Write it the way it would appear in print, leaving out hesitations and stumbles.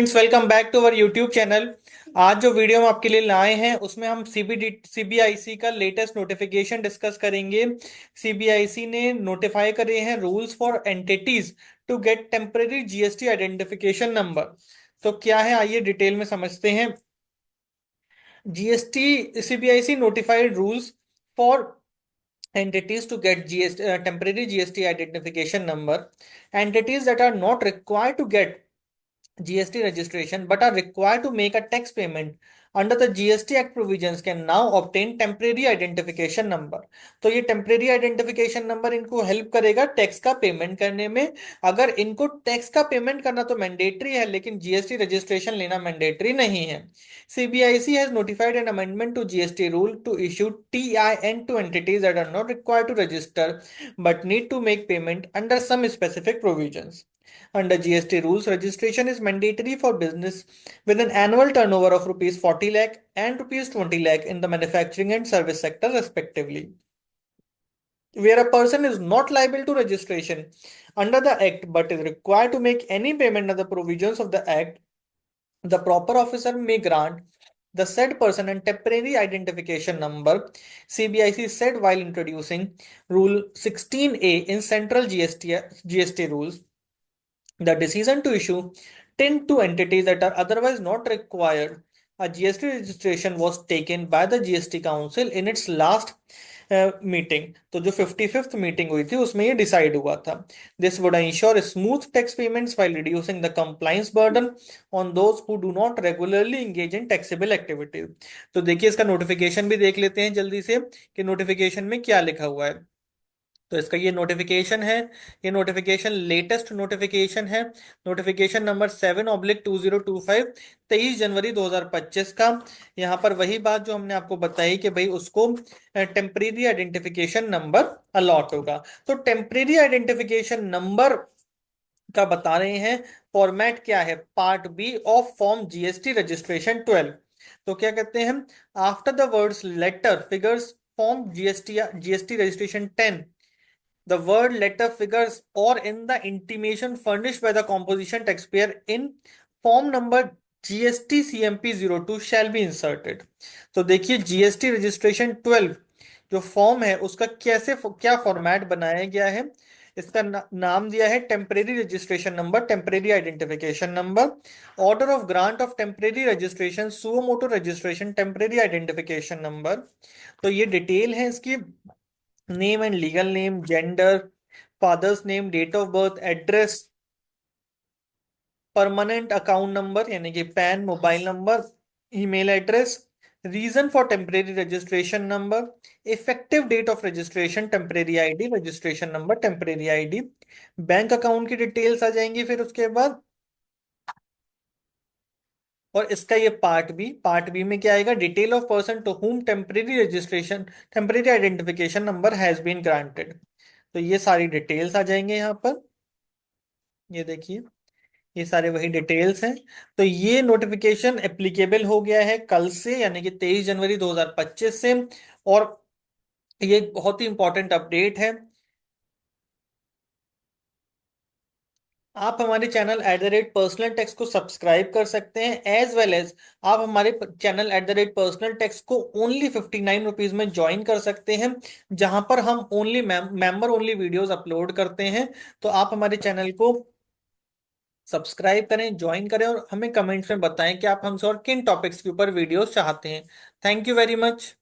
Friends, welcome back to our YouTube channel. आज जो video हम आपके लिए लाए हैं उसमें हम सीबीआईसी का लेटेस्ट नोटिफिकेशन डिस्कस करेंगे। सीबीआईसी ने नोटिफाई करे हैं rules for entities to get temporary GST identification number. तो क्या है, आइए डिटेल में समझते हैं। GST CBIC notified rules for entities to get GST, temporary GST identification number. Entities that are not required to get GST registration but are required to make a tax payment under the GST Act provisions can now obtain temporary identification number। तो ये temporary identification number इनको help करेगा tax का payment करने में। अगर इनको tax का पेमेंट करना तो मैंडेटरी है, लेकिन जीएसटी रजिस्ट्रेशन लेना मैंडेटरी नहीं है। CBIC has notified an amendment to GST rule to issue TIN to entities that are not required to register but need to make payment under some specific provisions. Under GST rules, registration is mandatory for business with an annual turnover of rupees 40 lakh and rupees 20 lakh in the manufacturing and service sector respectively. Where a person is not liable to registration under the Act but is required to make any payment under the provisions of the Act, the proper officer may grant the said person a temporary identification number, CBIC said while introducing Rule 16A in Central GST rules. The decision to issue TIN to entities that are otherwise not required a GST registration was taken by the GST Council in its last meeting. तो जो 55th meeting हुई थी उसमें ये decide हुआ था। This would ensure smooth tax payments while reducing the compliance burden on those who do not regularly engage in taxable activities। तो देखिए, इसका नोटिफिकेशन भी देख लेते हैं जल्दी से कि नोटिफिकेशन में क्या लिखा हुआ है। तो इसका ये नोटिफिकेशन है। ये नोटिफिकेशन लेटेस्ट नोटिफिकेशन है। नोटिफिकेशन नंबर 7/2025, 23 जनवरी 2025 का। यहाँ पर वही बात जो हमने आपको बताई कि भाई उसको टेम्परेरी आइडेंटिफिकेशन नंबर अलॉट होगा। तो टेम्परेरी आइडेंटिफिकेशन नंबर का बता रहे हैं फॉर्मेट क्या है। Part B of form GST registration 12। तो क्या कहते हैं, after the words letter figures form GST registration 10, the word, letter, figures, or in the intimation furnished by the composition taxpayer in form number GST CMP 02 shall be inserted। तो देखिए, GST registration 12 जो form है उसका क्या format बनाया गया है। इसका नाम दिया है temporary registration number, temporary identification number. Order of grant of temporary registration, suo motu registration, temporary identification number. तो ये डिटेल है इसकी। Name and legal name, gender, father's name, date of birth, address, permanent account number यानी कि PAN, mobile number, email address, reason for temporary registration number, effective date of registration, temporary ID, registration number, temporary ID, bank account की details आ जाएंगी फिर उसके बाद। और इसका ये पार्ट बी में क्या आएगा, detail of person to whom temporary registration, temporary identification number has been granted. तो ये सारी डिटेल्स आ जाएंगे यहाँ पर। ये देखिए, ये सारे वही डिटेल्स हैं। तो ये नोटिफिकेशन एप्लीकेबल हो गया है कल से, यानी कि 23 जनवरी 2025 से। और ये बहुत ही इंपॉर्टेंट अपडेट है। आप हमारे चैनल @पर्सनल टैक्स को सब्सक्राइब कर सकते हैं, एज वेल एज आप हमारे चैनल @पर्सनल टैक्स को ओनली 59 रुपीज में ज्वाइन कर सकते हैं, जहां पर हम only member only videos upload करते हैं। तो आप हमारे चैनल को सब्सक्राइब करें, ज्वाइन करें और हमें कमेंट्स में बताएं कि आप हमसे और किन टॉपिक्स के ऊपर वीडियोस चाहते हैं। Thank you very much.